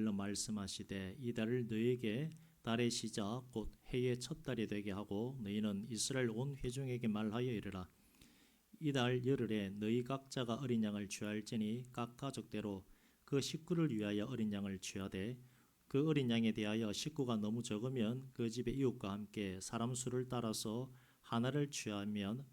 말씀하시되 이 달을 너에게 달의 시작 곧 해의 첫 달이 되게 하고 너희는 이스라엘 온 회중에게 말하여 이르라. 이 달 열흘에 너희 각자가 어린 양을 취할지니 각 가족대로 그 식구를 위하여 어린 양을 취하되 그 어린 양에 대하여 식구가 너무 적으면 그 집의 이웃과 함께 사람 수를 따라서 하나를 취하면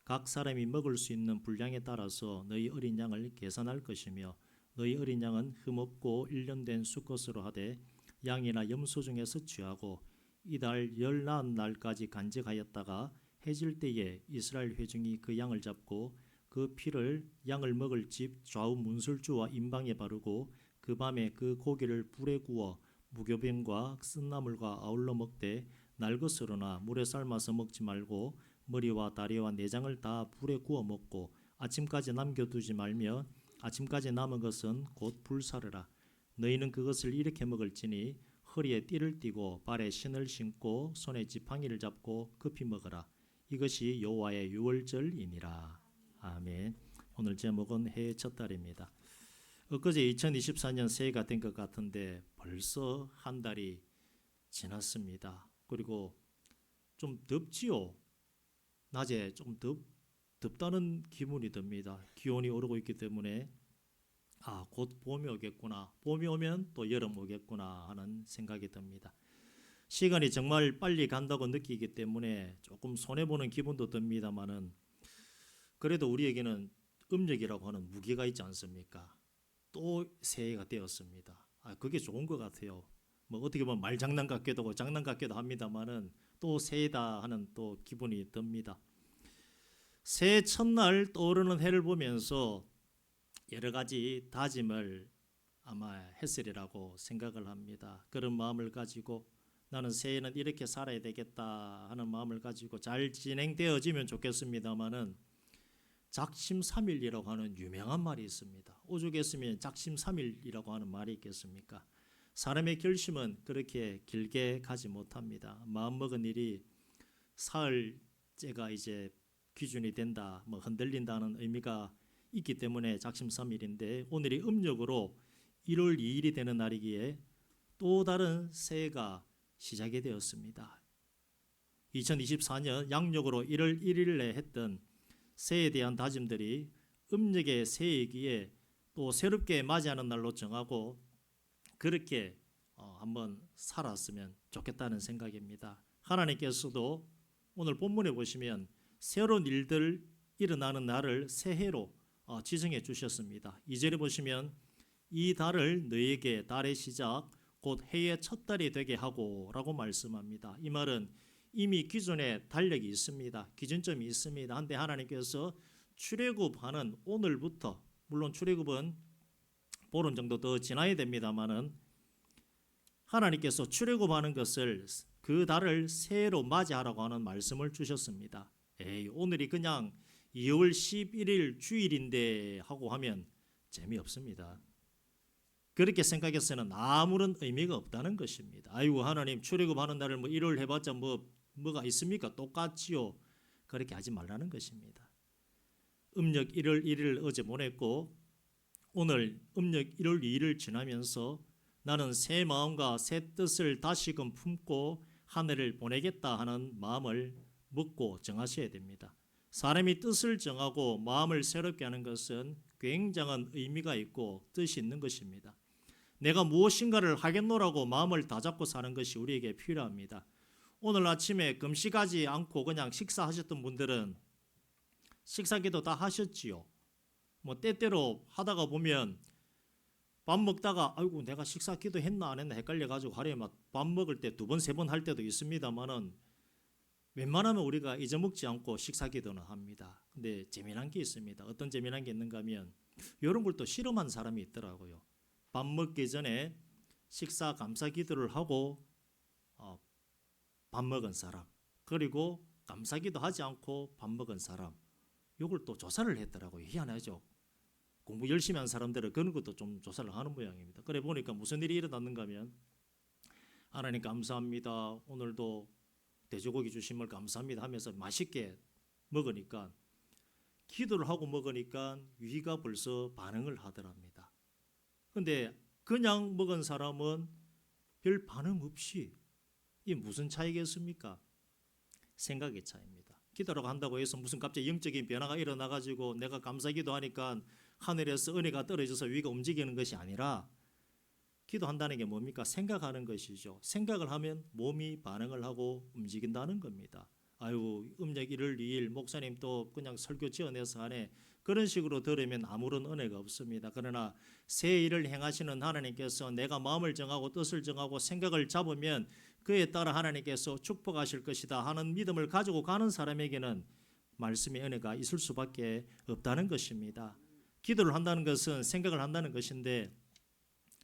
각 사람이 먹을 수 있는 분량에 따라서 너희 어린 양을 계산할 것이며 너희 어린 양은 흠없고 1년 된 수컷으로 하되 양이나 염소 중에서 취하고 이달 열 나은 날까지 간직하였다가 해질 때에 이스라엘 회중이 그 양을 잡고 그 피를 양을 먹을 집 좌우 문설주와 임방에 바르고 그 밤에 그 고기를 불에 구워 무교병과 쓴나물과 아울러 먹되 날것으로나 물에 삶아서 먹지 말고 머리와 다리와 내장을 다 불에 구워 먹고 아침까지 남겨두지 말며 아침까지 남은 것은 곧 불사르라. 너희는 그것을 이렇게 먹을지니 허리에 띠를 띠고 발에 신을 신고 손에 지팡이를 잡고 급히 먹으라. 이것이 여호와의 유월절이니라. 아멘. 오늘 제목은 해의 첫 달입니다. 엊그제 2024년 새해가 된 것 같은데 벌써 한 달이 지났습니다. 그리고 좀 덥지요. 낮에 좀 덥다는 기분이 듭니다. 기온이 오르고 있기 때문에 곧 봄이 오겠구나. 봄이 오면 또 여름 오겠구나 하는 생각이 듭니다. 시간이 정말 빨리 간다고 느끼기 때문에 조금 손해보는 기분도 듭니다만은 그래도 우리에게는 음력이라고 하는 무기가 있지 않습니까? 또 새해가 되었습니다. 그게 좋은 것 같아요. 뭐 어떻게 보면 말장난 같기도 하고 장난 같기도 합니다만은 또 새해다 하는 또 기분이 듭니다. 새해 첫날 떠오르는 해를 보면서 여러 가지 다짐을 아마 했으리라고 생각을 합니다. 그런 마음을 가지고 나는 새해는 이렇게 살아야 되겠다 하는 마음을 가지고 잘 진행되어지면 좋겠습니다만은 작심삼일이라고 하는 유명한 말이 있습니다. 오죽했으면 작심삼일이라고 하는 말이 있겠습니까? 사람의 결심은 그렇게 길게 가지 못합니다. 마음먹은 일이 사흘째가 이제 기준이 된다, 뭐 흔들린다는 의미가 있기 때문에 작심삼일인데 오늘이 음력으로 1월 2일이 되는 날이기에 또 다른 새해가 시작이 되었습니다. 2024년 양력으로 1월 1일에 했던 새해에 대한 다짐들이 음력의 새해이기에 또 새롭게 맞이하는 날로 정하고 그렇게 한번 살았으면 좋겠다는 생각입니다. 하나님께서도 오늘 본문에 보시면 새로운 일들 일어나는 날을 새해로 지정해 주셨습니다. 2절에 보시면 이 달을 너에게 달의 시작 곧 해의 첫 달이 되게 하고 라고 말씀합니다. 이 말은 이미 기존에 달력이 있습니다. 기준점이 있습니다. 한데 하나님께서 출애굽하는 오늘부터, 물론 출애굽은 보름 정도 더 지나야 됩니다만은 하나님께서 출애굽하는 것을 그 달을 새해로 맞이하라고 하는 말씀을 주셨습니다. 오늘이 그냥 2월 11일 주일인데 하고 하면 재미없습니다. 그렇게 생각해서는 아무런 의미가 없다는 것입니다. 아이고 하나님 출애굽하는 날을 1월 해봤자 뭐가 있습니까? 똑같지요. 그렇게 하지 말라는 것입니다. 음력 1월 1일 어제 보냈고 오늘 음력 1월 2일을 지나면서 나는 새 마음과 새 뜻을 다시금 품고 한 해를 보내겠다 하는 마음을 먹고 정하셔야 됩니다. 사람이 뜻을 정하고 마음을 새롭게 하는 것은 굉장한 의미가 있고 뜻이 있는 것입니다. 내가 무엇인가를 하겠노라고 마음을 다잡고 사는 것이 우리에게 필요합니다. 오늘 아침에 금식하지 않고 그냥 식사하셨던 분들은 식사기도 다 하셨지요. 때때로 하다가 보면 밥 먹다가 아이고 내가 식사기도 했나 안 했나 헷갈려가지고 하루에 밥 먹을 때 2번 3번 할 때도 있습니다만은 웬만하면 우리가 잊어먹지 않고 식사기도는 합니다. 근데 재미난 게 있습니다. 어떤 재미난 게 있는가 하면 이런 걸 또 실험한 사람이 있더라고요. 밥 먹기 전에 식사 감사 기도를 하고 밥 먹은 사람 그리고 감사기도 하지 않고 밥 먹은 사람 이걸 또 조사를 했더라고요. 희한하죠. 공부 열심히 한 사람들은 그런 것도 좀 조사를 하는 모양입니다. 그래 보니까 무슨 일이 일어났는가 하면 하나님 감사합니다. 오늘도 돼지고기 주심을 감사합니다 하면서 맛있게 먹으니까 기도를 하고 먹으니까 위가 벌써 반응을 하더랍니다. 근데 그냥 먹은 사람은 별 반응 없이, 이 무슨 차이겠습니까? 생각의 차이입니다. 기도라고 한다고 해서 무슨 갑자기 영적인 변화가 일어나가지고 내가 감사기도 하니까 하늘에서 은혜가 떨어져서 위가 움직이는 것이 아니라, 기도한다는 게 뭡니까? 생각하는 것이죠. 생각을 하면 몸이 반응을 하고 움직인다는 겁니다. 아유, 음력 1월 2일 목사님 또 그냥 설교 지어내서 하네, 그런 식으로 들으면 아무런 은혜가 없습니다. 그러나 새 일을 행하시는 하나님께서 내가 마음을 정하고 뜻을 정하고 생각을 잡으면 그에 따라 하나님께서 축복하실 것이다 하는 믿음을 가지고 가는 사람에게는 말씀의 은혜가 있을 수밖에 없다는 것입니다. 기도를 한다는 것은 생각을 한다는 것인데,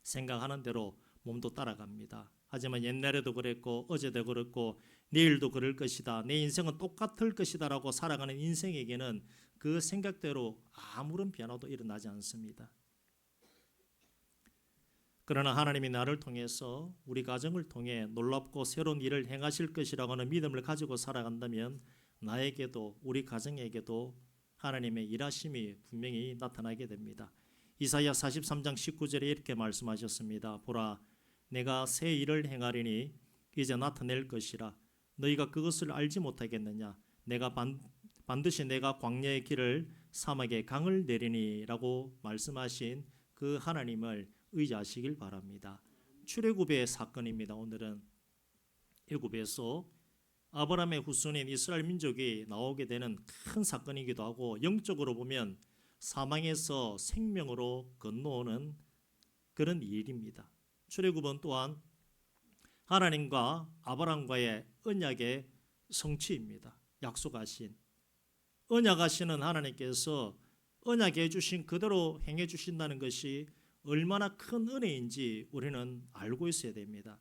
생각하는 대로 몸도 따라갑니다. 하지만 옛날에도 그랬고 어제도 그랬고 내일도 그럴 것이다, 내 인생은 똑같을 것이다 라고 살아가는 인생에게는 그 생각대로 아무런 변화도 일어나지 않습니다. 그러나 하나님이 나를 통해서, 우리 가정을 통해 놀랍고 새로운 일을 행하실 것이라고 하는 믿음을 가지고 살아간다면 나에게도 우리 가정에게도 하나님의 일하심이 분명히 나타나게 됩니다. 이사야 43장 19절에 이렇게 말씀하셨습니다. 보라, 내가 새 일을 행하리니 이제 나타낼 것이라. 너희가 그것을 알지 못하겠느냐? 반드시 내가 광야의 길을 사막의 강을 내리니 라고 말씀하신 그 하나님을 의지하시길 바랍니다. 출애굽의 사건입니다. 오늘은 애굽에서 아브라함의 후손인 이스라엘 민족이 나오게 되는 큰 사건이기도 하고, 영적으로 보면 사망에서 생명으로 건너오는 그런 일입니다. 출애굽은 또한 하나님과 아브라함과의 언약의 성취입니다. 약속하신, 언약하시는 하나님께서 언약해 주신 그대로 행해 주신다는 것이 얼마나 큰 은혜인지 우리는 알고 있어야 됩니다.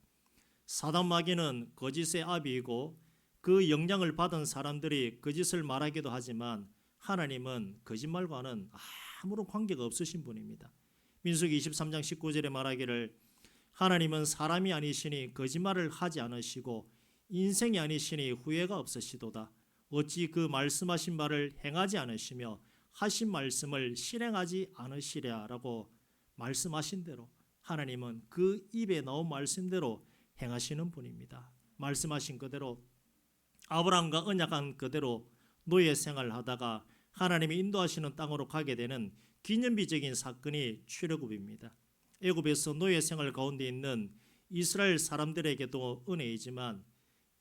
사단 마귀는 거짓의 아비이고 그 영향을 받은 사람들이 거짓을 말하기도 하지만 하나님은 거짓말과는 아무런 관계가 없으신 분입니다. 민수기 23장 19절에 말하기를, 하나님은 사람이 아니시니 거짓말을 하지 않으시고 인생이 아니시니 후회가 없으시도다. 어찌 그 말씀하신 바를 행하지 않으시며 하신 말씀을 실행하지 않으시랴라고 말씀하신 대로 하나님은 그 입에 나온 말씀대로 행하시는 분입니다. 말씀하신 그대로 아브라함과 언약한 그대로 노예 생활을 하다가 하나님이 인도하시는 땅으로 가게 되는 기념비적인 사건이 출애굽입니다. 애굽에서 노예 생활 가운데 있는 이스라엘 사람들에게도 은혜이지만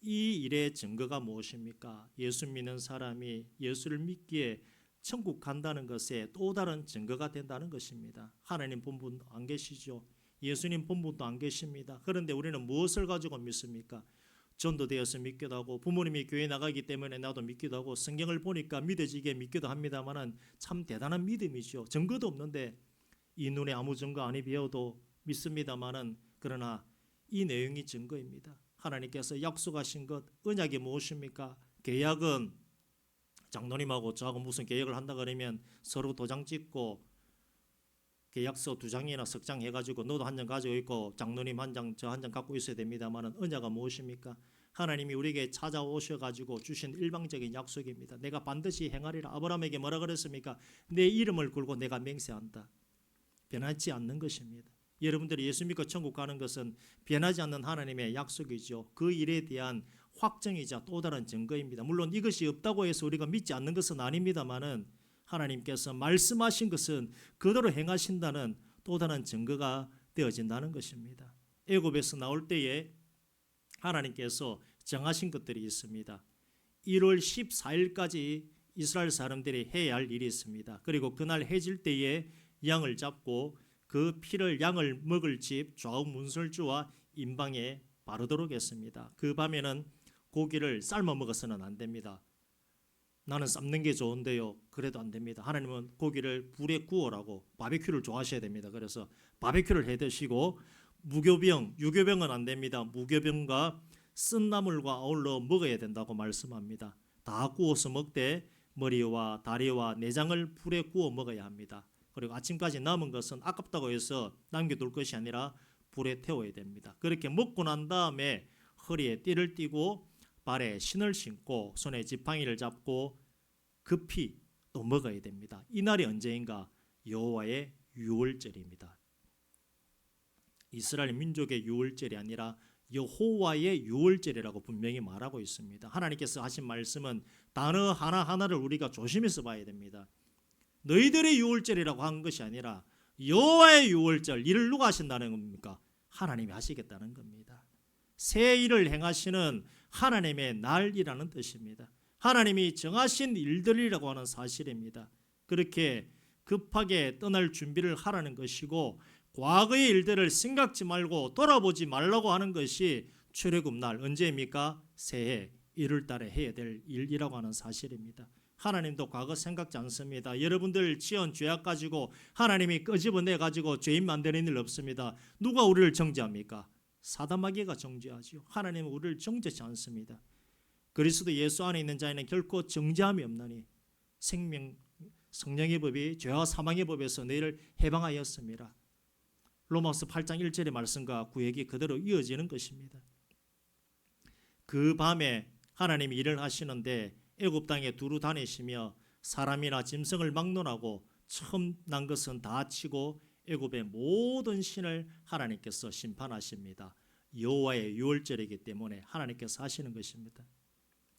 이 일의 증거가 무엇입니까? 예수 믿는 사람이 예수를 믿기에 천국 간다는 것에 또 다른 증거가 된다는 것입니다. 하나님 본분도 안 계시죠. 예수님 본분도 안 계십니다. 그런데 우리는 무엇을 가지고 믿습니까? 전도되어서 믿기도 하고 부모님이 교회 나가기 때문에 나도 믿기도 하고 성경을 보니까 믿어지게 믿기도 합니다만은 참 대단한 믿음이죠. 증거도 없는데 이 눈에 아무 증거 아니 비어도 믿습니다만은, 그러나 이 내용이 증거입니다. 하나님께서 약속하신 것, 언약이 무엇입니까? 계약은 장로님하고 저하고 무슨 계약을 한다 그러면 서로 도장 찍고 계약서 2장이나 석 장 해가지고 너도 한 장 가지고 있고 장로님 한 장, 저 한 장 갖고 있어야 됩니다만은, 언약은 무엇입니까? 하나님이 우리에게 찾아오셔가지고 주신 일방적인 약속입니다. 내가 반드시 행하리라. 아브라함에게 뭐라 그랬습니까? 내 이름을 걸고 내가 맹세한다. 변하지 않는 것입니다. 여러분들이 예수 믿고 천국 가는 것은 변하지 않는 하나님의 약속이죠. 그 일에 대한 확정이자 또 다른 증거입니다. 물론 이것이 없다고 해서 우리가 믿지 않는 것은 아닙니다만은, 하나님께서 말씀하신 것은 그대로 행하신다는 또 다른 증거가 되어진다는 것입니다. 애굽에서 나올 때에 하나님께서 정하신 것들이 있습니다. 1월 14일까지 이스라엘 사람들이 해야 할 일이 있습니다. 그리고 그날 해질 때에 양을 잡고 그 피를 양을 먹을 집 좌우 문설주와 임방에 바르도록 했습니다. 그 밤에는 고기를 삶아 먹어서는 안 됩니다. 나는 삶는 게 좋은데요, 그래도 안 됩니다. 하나님은 고기를 불에 구워라고, 바베큐를 좋아하셔야 됩니다. 그래서 바베큐를 해 드시고, 무교병, 유교병은 안 됩니다. 무교병과 쓴 나물과 아울러 먹어야 된다고 말씀합니다. 다 구워서 먹되 머리와 다리와 내장을 불에 구워 먹어야 합니다. 그리고 아침까지 남은 것은 아깝다고 해서 남겨둘 것이 아니라 불에 태워야 됩니다. 그렇게 먹고 난 다음에 허리에 띠를 띠고 발에 신을 신고 손에 지팡이를 잡고 급히 또 먹어야 됩니다. 이날이 언제인가? 여호와의 유월절입니다. 이스라엘 민족의 유월절이 아니라 여호와의 유월절이라고 분명히 말하고 있습니다. 하나님께서 하신 말씀은 단어 하나하나를 우리가 조심해서 봐야 됩니다. 너희들의 유월절이라고 한 것이 아니라 여호와의 유월절, 이를 누가 하신다는 겁니까? 하나님이 하시겠다는 겁니다. 새 일을 행하시는 하나님의 날이라는 뜻입니다. 하나님이 정하신 일들이라고 하는 사실입니다. 그렇게 급하게 떠날 준비를 하라는 것이고, 과거의 일들을 생각지 말고 돌아보지 말라고 하는 것이 출애굽날, 언제입니까? 새해 1월 달에 해야 될 일이라고 하는 사실입니다. 하나님도 과거 생각지 않습니다. 여러분들 지은 죄악 가지고 하나님이 끄집어내 가지고 죄인 만드는 일 없습니다. 누가 우리를 정죄합니까? 사단마귀가 정죄하지요. 하나님은 우리를 정죄치 않습니다. 그리스도 예수 안에 있는 자에는 결코 정죄함이 없나니 생명 성령의 법이 죄와 사망의 법에서 너희를 해방하였습니다. 로마서 8장 1절의 말씀과 구약이 그대로 이어지는 것입니다. 그 밤에 하나님이 일을 하시는데 애굽 땅에 두루 다니시며 사람이나 짐승을 막론하고 처음 난 것은 다 치고 애굽의 모든 신을 하나님께서 심판하십니다. 여호와의 유월절이기 때문에 하나님께서 하시는 것입니다.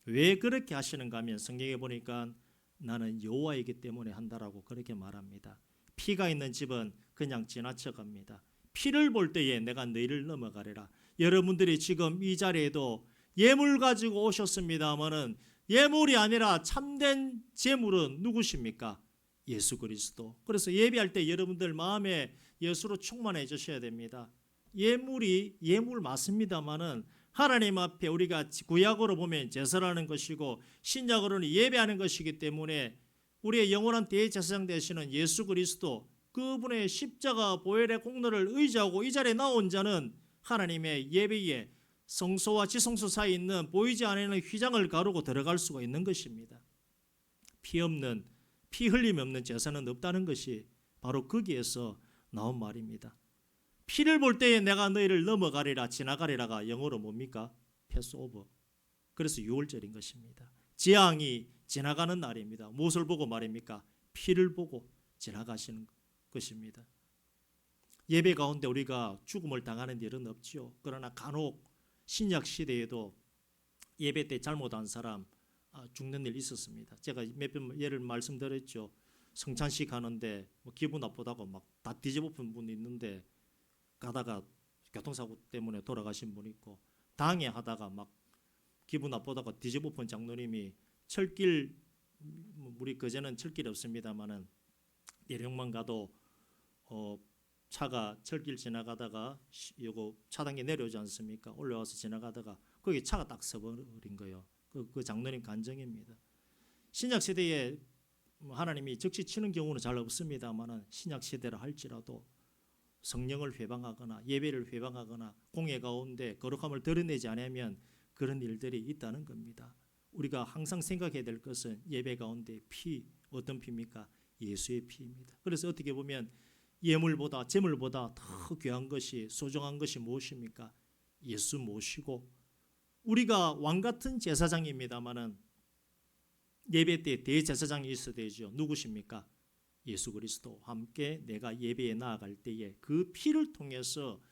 왜 그렇게 하시는가 하면 성경에 보니까 나는 여호와이기 때문에 한다라고 그렇게 말합니다. 피가 있는 집은 그냥 지나쳐 갑니다. 피를 볼 때에 내가 너희를 넘어가리라. 여러분들이 지금 이 자리에도 예물 가지고 오셨습니다마는 예물이 아니라 참된 제물은 누구십니까? 예수 그리스도. 그래서 예배할 때 여러분들 마음에 예수로 충만해 주셔야 됩니다. 예물이 예물 맞습니다마는 하나님 앞에 우리가 구약으로 보면 제사라는 것이고 신약으로는 예배하는 것이기 때문에 우리의 영원한 대제사장 되시는 예수 그리스도, 그분의 십자가 보혈의 공로를 의지하고 이 자리에 나온 자는 하나님의 예배에 성소와 지성소 사이에 있는 보이지 않는 휘장을 가르고 들어갈 수가 있는 것입니다. 피 흘림 없는 제사는 없다는 것이 바로 거기에서 나온 말입니다. 피를 볼 때에 내가 너희를 넘어가리라, 지나가리라가 영어로 뭡니까? 패스오버. 그래서 유월절인 것입니다. 재앙이 지나가는 날입니다. 무엇을 보고 말입니까? 피를 보고 지나가시는 것입니다. 예배 가운데 우리가 죽음을 당하는 일은 없지요. 그러나 간혹 신약 시대에도 예배 때 잘못한 사람 죽는 일 있었습니다. 제가 몇 번 예를 말씀드렸죠. 성찬식 하는데 기분 나쁘다고 막 다 뒤집어엎은 분이 있는데 가다가 교통사고 때문에 돌아가신 분이 있고, 당에 하다가 막 기분 나쁘다고 뒤집어엎은 장로님이 철길, 우리 그제는 철길이 없습니다만은 대령만 가도 차가 철길 지나가다가 요거 차단기 내려오지 않습니까? 올라와서 지나가다가 거기 차가 딱 서버린 거예요. 그 장로님 간증입니다. 신약 시대에 하나님이 적시 치는 경우는 잘 없습니다만은 신약 시대라 할지라도 성령을 회방하거나 예배를 회방하거나 공예 가운데 거룩함을 드러내지 않으면 그런 일들이 있다는 겁니다. 우리가 항상 생각해야 될 것은 예배 가운데 피, 어떤 피입니까? 예수의 피입니다. 그래서 어떻게 보면 예물보다 제물보다 더 귀한 것이, 소중한 것이 무엇입니까? 예수 모시고, 우리가 왕같은 제사장입니다마는 예배 때 대제사장이 있어야 되죠. 누구십니까? 예수 그리스도와 함께 내가 예배에 나아갈 때에 그 피를 통해서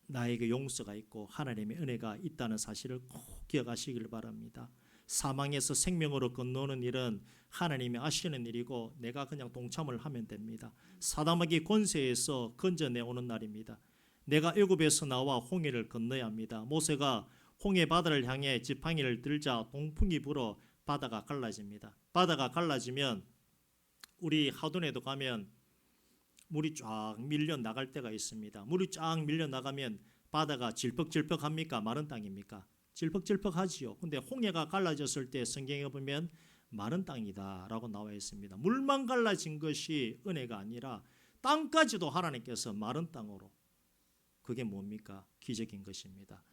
나에게 용서가 있고 하나님의 은혜가 있다는 사실을 꼭 기억하시길 바랍니다. 사망에서 생명으로 건너는 일은 하나님이 하시는 일이고 내가 그냥 동참을 하면 됩니다. 사단마귀 권세에서 건져내오는 날입니다. 내가 애굽에서 나와 홍해를 건너야 합니다. 모세가 홍해 바다를 향해 지팡이를 들자 동풍이 불어 바다가 갈라집니다. 바다가 갈라지면 우리 하돈에도 가면 물이 쫙 밀려 나갈 때가 있습니다. 물이 쫙 밀려 나가면 바다가 질퍽질퍽합니까? 마른 땅입니까? 질퍽질퍽하지요. 근데 홍해가 갈라졌을 때 성경에 보면 마른 땅이다라고 나와 있습니다. 물만 갈라진 것이 은혜가 아니라 땅까지도 하나님께서 마른 땅으로, 그게 뭡니까? 기적인 것입니다.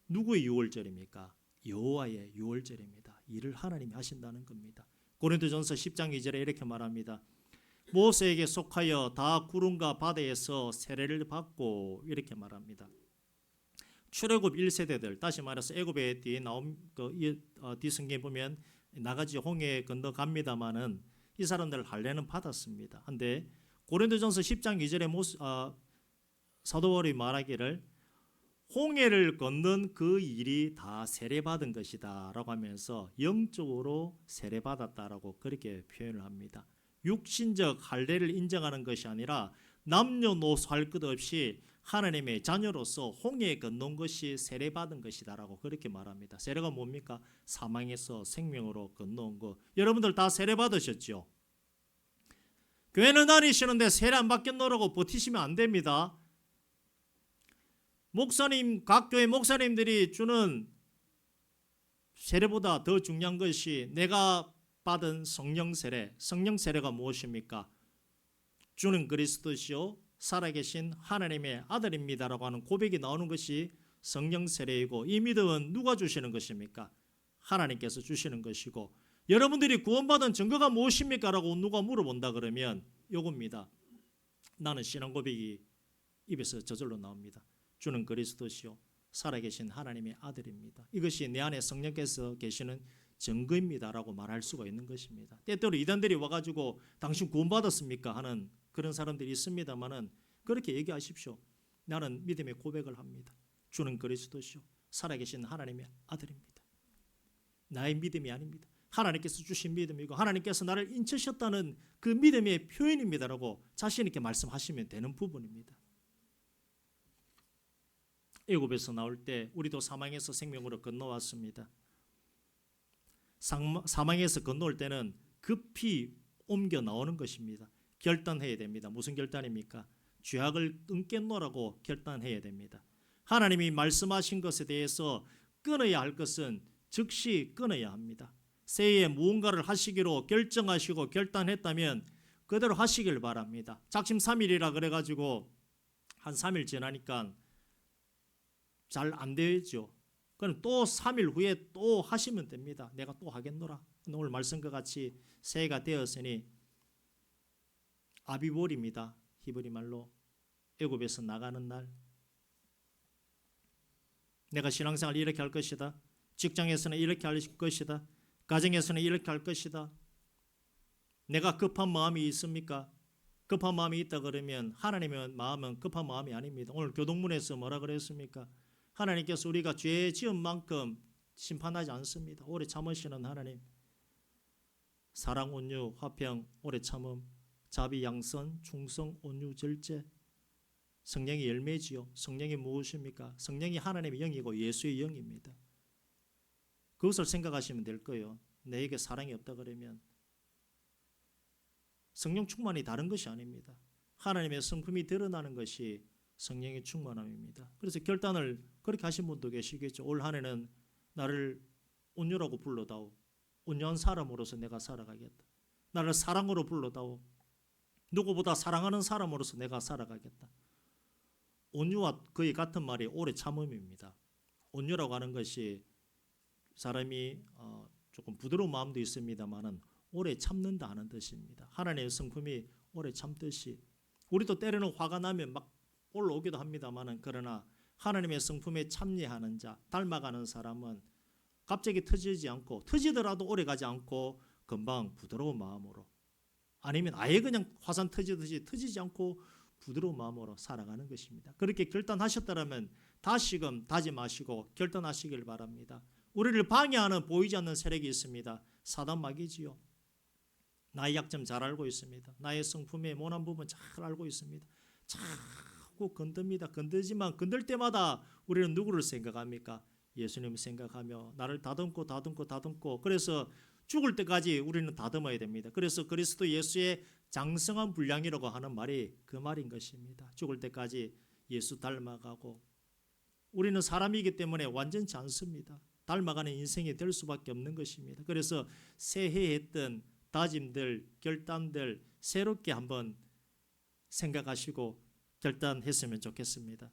누구의 유월절입니까? 여호와의 유월절입니다. 이를 하나님이 하신다는 겁니다. 고린도전서 10장 2절에 이렇게 말합니다. 모세에게 속하여 다 구름과 바다에서 세례를 받고, 이렇게 말합니다. 출애굽 1세대들, 다시 말해서 애굽에 뒤에 나온 뒤 성경에 보면 나가지 홍해 건너갑니다마는 이 사람들 할례는 받았습니다. 근데 고린도전서 10장 2절에 사도 바울이 말하기를 홍해를 건넌 그 일이 다 세례받은 것이다 라고 하면서 영적으로 세례받았다라고 그렇게 표현을 합니다. 육신적 할례를 인정하는 것이 아니라 남녀노소 할 것 없이 하나님의 자녀로서 홍해에 건넌 것이 세례받은 것이다 라고 그렇게 말합니다. 세례가 뭡니까? 사망에서 생명으로 건너온 거. 여러분들 다 세례받으셨죠? 교회는 다니시는데 세례 안 받겠노라고 버티시면 안 됩니다. 목사님, 각 교회 목사님들이 주는 세례보다 더 중요한 것이 내가 받은 성령 세례. 성령 세례가 무엇입니까? 주는 그리스도시요 살아계신 하나님의 아들입니다라고 하는 고백이 나오는 것이 성령 세례이고, 이 믿음은 누가 주시는 것입니까? 하나님께서 주시는 것이고, 여러분들이 구원받은 증거가 무엇입니까? 라고 누가 물어본다 그러면 요겁니다. 나는 신앙 고백이 입에서 저절로 나옵니다. 주는 그리스도시요 살아계신 하나님의 아들입니다. 이것이 내 안에 성령께서 계시는 증거입니다라고 말할 수가 있는 것입니다. 때때로 이단들이 와가지고 당신 구원받았습니까? 하는 그런 사람들이 있습니다만은 그렇게 얘기하십시오. 나는 믿음의 고백을 합니다. 주는 그리스도시요 살아계신 하나님의 아들입니다. 나의 믿음이 아닙니다. 하나님께서 주신 믿음이고 하나님께서 나를 인치셨다는 그 믿음의 표현입니다라고 자신 있게 말씀하시면 되는 부분입니다. 애굽에서 나올 때 우리도 사망에서 생명으로 건너왔습니다. 사망에서 건너올 때는 급히 옮겨 나오는 것입니다. 결단해야 됩니다. 무슨 결단입니까? 죄악을 끊겠노라고 결단해야 됩니다. 하나님이 말씀하신 것에 대해서 끊어야 할 것은 즉시 끊어야 합니다. 새해에 무언가를 하시기로 결정하시고 결단했다면 그대로 하시길 바랍니다. 작심 3일이라 그래가지고 한 3일 지나니까 잘 안 되죠. 그럼 또 3일 후에 또 하시면 됩니다. 내가 또 하겠노라. 오늘 말씀과 같이 새해가 되었으니 아비볼입니다. 히브리 말로 애굽에서 나가는 날. 내가 신앙생활 이렇게 할 것이다. 직장에서는 이렇게 할 것이다. 가정에서는 이렇게 할 것이다. 내가 급한 마음이 있습니까? 급한 마음이 있다 그러면 하나님의 마음은 급한 마음이 아닙니다. 오늘 교동문에서 뭐라 그랬습니까? 하나님께서 우리가 죄 지은 만큼 심판하지 않습니다. 오래 참으시는 하나님. 사랑, 온유, 화평, 오래 참음, 자비, 양선, 충성, 온유, 절제. 성령의 열매지요. 성령이 무엇입니까? 성령이 하나님의 영이고 예수의 영입니다. 그것을 생각하시면 될 거예요. 내게 사랑이 없다 그러면 성령 충만이 다른 것이 아닙니다. 하나님의 성품이 드러나는 것이 성령의 충만함입니다. 그래서 결단을 그렇게 하신 분도 계시겠죠. 올 한 해는 나를 온유라고 불러다오. 온유한 사람으로서 내가 살아가겠다. 나를 사랑으로 불러다오. 누구보다 사랑하는 사람으로서 내가 살아가겠다. 온유와 거의 같은 말이 오래 참음입니다. 온유라고 하는 것이 사람이 조금 부드러운 마음도 있습니다만은 오래 참는다 하는 뜻입니다. 하나님의 성품이 오래 참듯이 우리도 때로는 화가 나면 막 올라오기도 합니다만은 그러나 하나님의 성품에 참여하는 자, 닮아가는 사람은 갑자기 터지지 않고 터지더라도 오래 가지 않고 금방 부드러운 마음으로 아니면 아예 그냥 화산 터지듯이 터지지 않고 부드러운 마음으로 살아가는 것입니다. 그렇게 결단하셨다면 다시금 다짐하시고 결단하시길 바랍니다. 우리를 방해하는 보이지 않는 세력이 있습니다. 사단 마귀지요. 나의 약점 잘 알고 있습니다. 나의 성품의 모난 부분 잘 알고 있습니다. 자꾸 건듭니다. 건들지만 건들 때마다 우리는 누구를 생각합니까? 예수님을 생각하며 나를 다듬고 그래서 죽을 때까지 우리는 다듬어야 됩니다. 그래서 그리스도 예수의 장성한 분량이라고 하는 말이 그 말인 것입니다. 죽을 때까지 예수 닮아가고 우리는 사람이기 때문에 완전치 않습니다. 닮아가는 인생이 될 수밖에 없는 것입니다. 그래서 새해에 했던 다짐들, 결단들 새롭게 한번 생각하시고 결단했으면 좋겠습니다.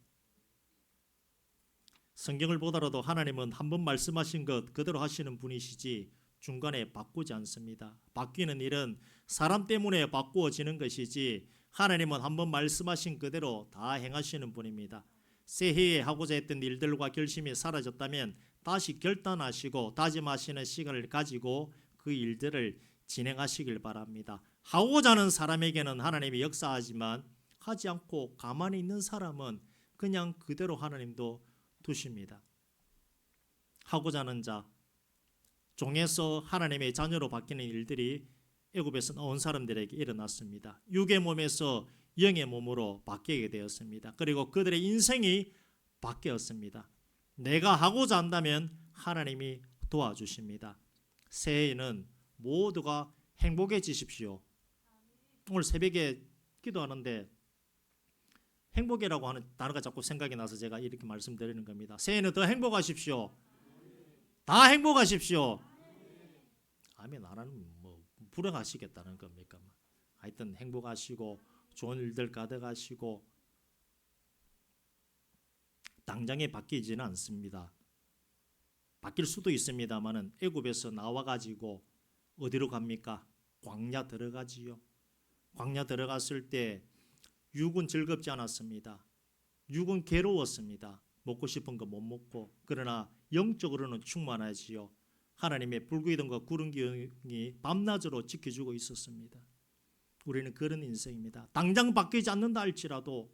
성경을 보더라도 하나님은 한번 말씀하신 것 그대로 하시는 분이시지 중간에 바꾸지 않습니다. 바뀌는 일은 사람 때문에 바꾸어지는 것이지 하나님은 한번 말씀하신 그대로 다 행하시는 분입니다. 새해에 하고자 했던 일들과 결심이 사라졌다면 다시 결단하시고 다짐하시는 시간을 가지고 그 일들을 진행하시길 바랍니다. 하고자 하는 사람에게는 하나님이 역사하지만 하지 않고 가만히 있는 사람은 그냥 그대로 하나님도 두십니다. 하고자 하는 자, 종에서 하나님의 자녀로 바뀌는 일들이 애굽에서 나온 사람들에게 일어났습니다. 육의 몸에서 영의 몸으로 바뀌게 되었습니다. 그리고 그들의 인생이 바뀌었습니다. 내가 하고자 한다면 하나님이 도와주십니다. 새해에는 모두가 행복해지십시오. 오늘 새벽에 기도하는데 행복이라고 하는 단어가 자꾸 생각이 나서 제가 이렇게 말씀드리는 겁니다. 새해는 더 행복하십시오. 다 행복하십시오. 아멘. 안 하면 뭐 불행하시겠다는 겁니까? 하여튼 행복하시고 좋은 일들 가득하시고 당장에 바뀌지는 않습니다. 바뀔 수도 있습니다만은 애굽에서 나와가지고 어디로 갑니까? 광야 들어가지요. 광야 들어갔을 때 육은 즐겁지 않았습니다. 육은 괴로웠습니다. 먹고 싶은 거 못 먹고. 그러나 영적으로는 충만하지요. 하나님의 불기둥과 구름기둥이 밤낮으로 지켜주고 있었습니다. 우리는 그런 인생입니다. 당장 바뀌지 않는다 할지라도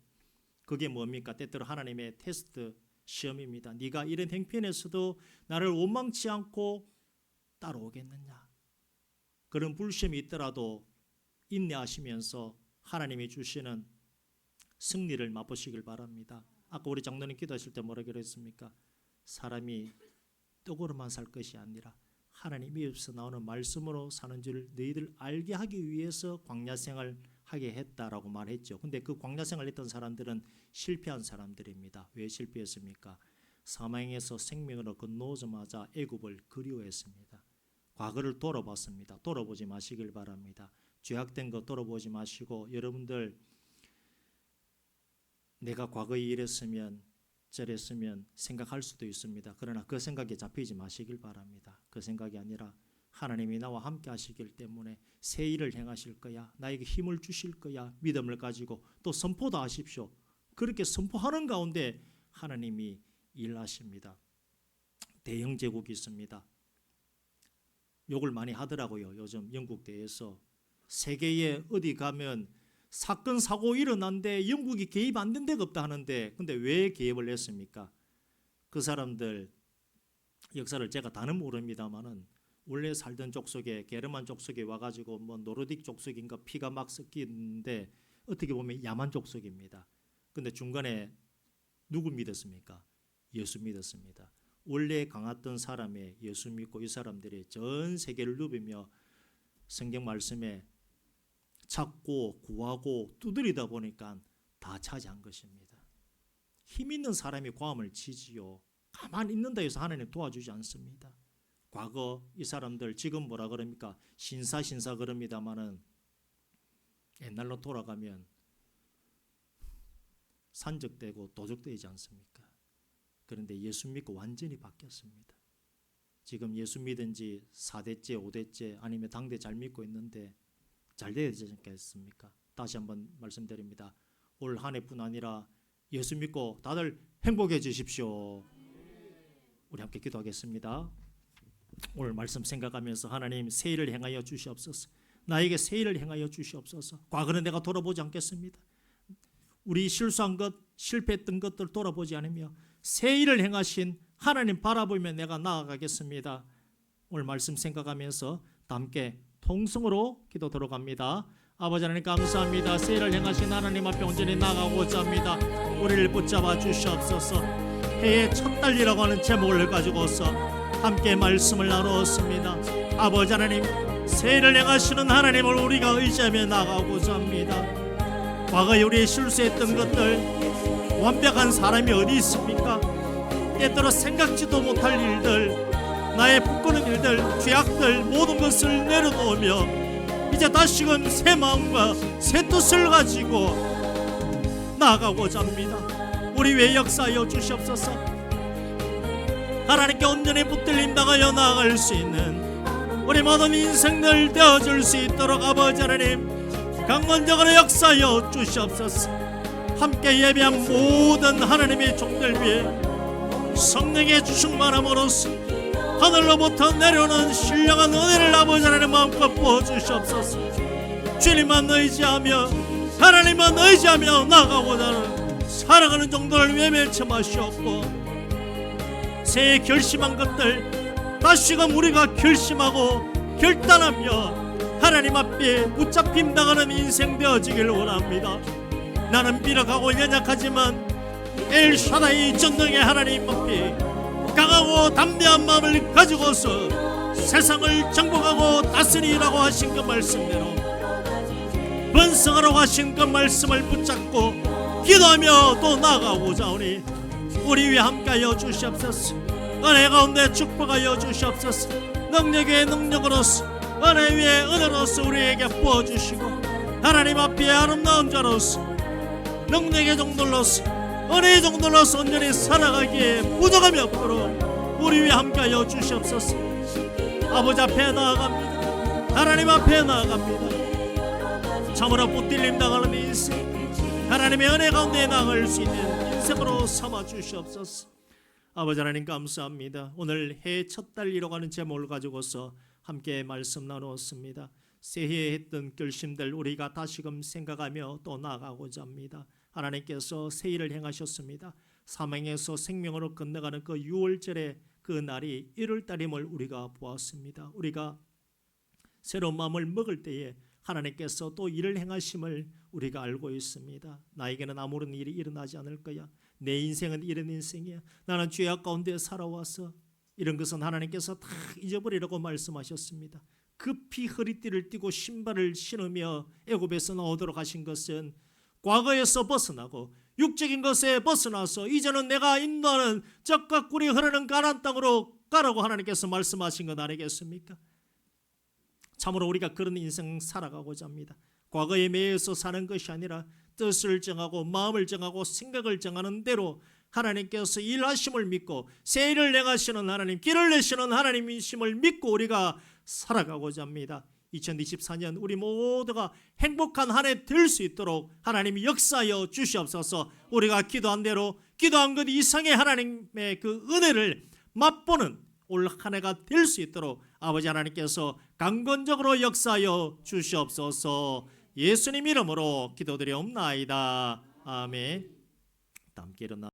그게 뭡니까? 때때로 하나님의 테스트 시험입니다. 네가 이런 행편에서도 나를 원망치 않고 따라오겠느냐? 그런 불시험이 있더라도 인내하시면서 하나님이 주시는 승리를 맛보시길 바랍니다. 아까 우리 장로님 기도하실 때 뭐라 그랬습니까? 사람이 떡으로만 살 것이 아니라 하나님의 입에서 나오는 말씀으로 사는 줄 너희들 알게 하기 위해서 광야생활 하게 했다라고 말했죠. 근데 그 광야생활 했던 사람들은 실패한 사람들입니다. 왜 실패했습니까? 사망에서 생명으로 건너오자마자 애굽을 그리워했습니다. 과거를 돌아봤습니다. 돌아보지 마시길 바랍니다. 죄악된 거 돌아보지 마시고 여러분들 내가 과거에 이랬으면 저랬으면 생각할 수도 있습니다. 그러나 그 생각에 잡히지 마시길 바랍니다. 그 생각이 아니라 하나님이 나와 함께 하시길 때문에 새 일을 행하실 거야. 나에게 힘을 주실 거야. 믿음을 가지고 또 선포도 하십시오. 그렇게 선포하는 가운데 하나님이 일하십니다. 대영 제국이 있습니다. 욕을 많이 하더라고요. 요즘 영국 대에서 세계에 어디 가면 사건 사고 일어난데 영국이 개입 안 된 데가 없다 하는데 근데 왜 개입을 했습니까? 그 사람들 역사를 제가 다는 모릅니다만은 원래 살던 족속에 게르만 족속에 와가지고 뭐 노르딕 족속인가 피가 막 섞이는데 어떻게 보면 야만 족속입니다. 근데 중간에 누구 믿었습니까? 예수 믿었습니다. 원래 강했던 사람의 예수 믿고 이 사람들이 전 세계를 누비며 성경 말씀에 찾고 구하고 두드리다 보니까 다 차지한 것입니다. 힘 있는 사람이 고함을 치지요. 가만히 있는다 해서 하나님 도와주지 않습니다. 과거 이 사람들 지금 뭐라 그럽니까? 신사 그럽니다마는 옛날로 돌아가면 산적되고 도적되지 않습니까? 그런데 예수 믿고 완전히 바뀌었습니다. 지금 예수 믿은 지 4대째 5대째 아니면 당대 잘 믿고 있는데 잘 돼야 되지 않겠습니까? 다시 한번 말씀드립니다. 올 한 해뿐 아니라 예수 믿고 다들 행복해지십시오. 우리 함께 기도하겠습니다. 오늘 말씀 생각하면서 하나님 새 일을 행하여 주시옵소서. 나에게 새 일을 행하여 주시옵소서. 과거는 내가 돌아보지 않겠습니다. 우리 실수한 것, 실패했던 것들 돌아보지 않으며 새 일을 행하신 하나님 바라보며 내가 나아가겠습니다. 오늘 말씀 생각하면서 함께 통성으로 기도 들어갑니다. 아버지 하나님 감사합니다. 새 일을 행하신 하나님 앞에 온전히 나가고자 합니다. 우리를 붙잡아 주시옵소서. 해의 첫 달이라고 하는 제목을 가지고서 함께 말씀을 나누었습니다. 아버지 하나님 새 일을 행하시는 하나님을 우리가 의지하며 나가고자 합니다. 과거에 우리 실수했던 것들 완벽한 사람이 어디 있습니까? 때때로 생각지도 못할 일들 나의 부끄러운 일들 죄악들 모든 것을 내려놓으며 이제 다시금 새 마음과 새 뜻을 가지고 나아가고자 합니다. 우리 위에 역사하여 주시옵소서. 하나님께 온전히 붙들림 당하여 나아갈 수 있는 우리 모든 인생들 되어줄 수 있도록 아버지 하나님 강건적으로 역사하여 주시옵소서. 함께 예배한 모든 하나님의 종들 위해 성령의 충만함으로써 하늘로부터 내려오는 신령한 은혜를 아버지 하나님 마음껏 부어주시옵소서. 주님만 의지하며 하나님만 의지하며 나아가고자 하는 살아가는 정도를 외면치 마시옵고, 새해 결심한 것들 다시금 우리가 결심하고 결단하며 하나님 앞에 붙잡힘 당하는 인생 되어지길 원합니다. 나는 비력하고 연약하지만 엘샤다이 전능의 하나님 앞에 강하고 담대한 마음을 가지고서 세상을 정복하고 다스리라고 하신 그 말씀대로, 번성하라고 하신 그 말씀을 붙잡고 기도하며 또 나아가고자 하오니 우리 위에 함께하여 주시옵소서. 은혜 가운데 축복하여 주시옵소서. 능력의 능력으로서, 은혜 위에 은혜로서 우리에게 부어주시고, 하나님 앞에 아름다운 자로서, 능력의 종들로서, 은혜의 종들로서 온전히 살아가기에 부족함이 없도록 우리 위에 함께하여 주시옵소서. 아버지 앞에 나아갑니다. 하나님 앞에 나아갑니다. 참으로 붙들림 당하는 인생, 하나님의 은혜 가운데 나아갈 수 있는 인생으로 삼아 주시옵소서. 아버지 하나님 감사합니다. 오늘 해의 첫 달 이뤄가는 제목을 가지고서 함께 말씀 나누었습니다. 새해에 했던 결심들 우리가 다시금 생각하며 또 나아가고자 합니다. 하나님께서 새해를 행하셨습니다. 사망에서 생명으로 건너가는 그 6월절의 그 날이 1월달임을 우리가 보았습니다. 우리가 새로운 마음을 먹을 때에 하나님께서 또 일을 행하심을 우리가 알고 있습니다. 나에게는 아무런 일이 일어나지 않을 거야. 내 인생은 이런 인생이야. 나는 죄악 가운데 살아와서 이런 것은 하나님께서 다 잊어버리라고 말씀하셨습니다. 급히 허리띠를 띠고 신발을 신으며 애굽에서 나오도록 하신 것은 과거에서 벗어나고 육적인 것에 벗어나서 이제는 내가 인도하는 젖과 꿀이 흐르는 가나안 땅으로 가라고 하나님께서 말씀하신 것 아니겠습니까? 참으로 우리가 그런 인생 살아가고자 합니다. 과거에 매여서 사는 것이 아니라 뜻을 정하고 마음을 정하고 생각을 정하는 대로 하나님께서 일하심을 믿고 새 일을 행하시는 하나님, 길을 내시는 하나님이심을 믿고 우리가 살아가고자 합니다. 2024년 우리 모두가 행복한 한 해 될 수 있도록 하나님이 역사하여 주시옵소서. 우리가 기도한 대로 기도한 것 이상의 하나님의 그 은혜를 맛보는 올 한 해가 될 수 있도록 아버지 하나님께서 강건적으로 역사하여 주시옵소서. 예수님 이름으로 기도드리옵나이다. 아멘. 함께 일어나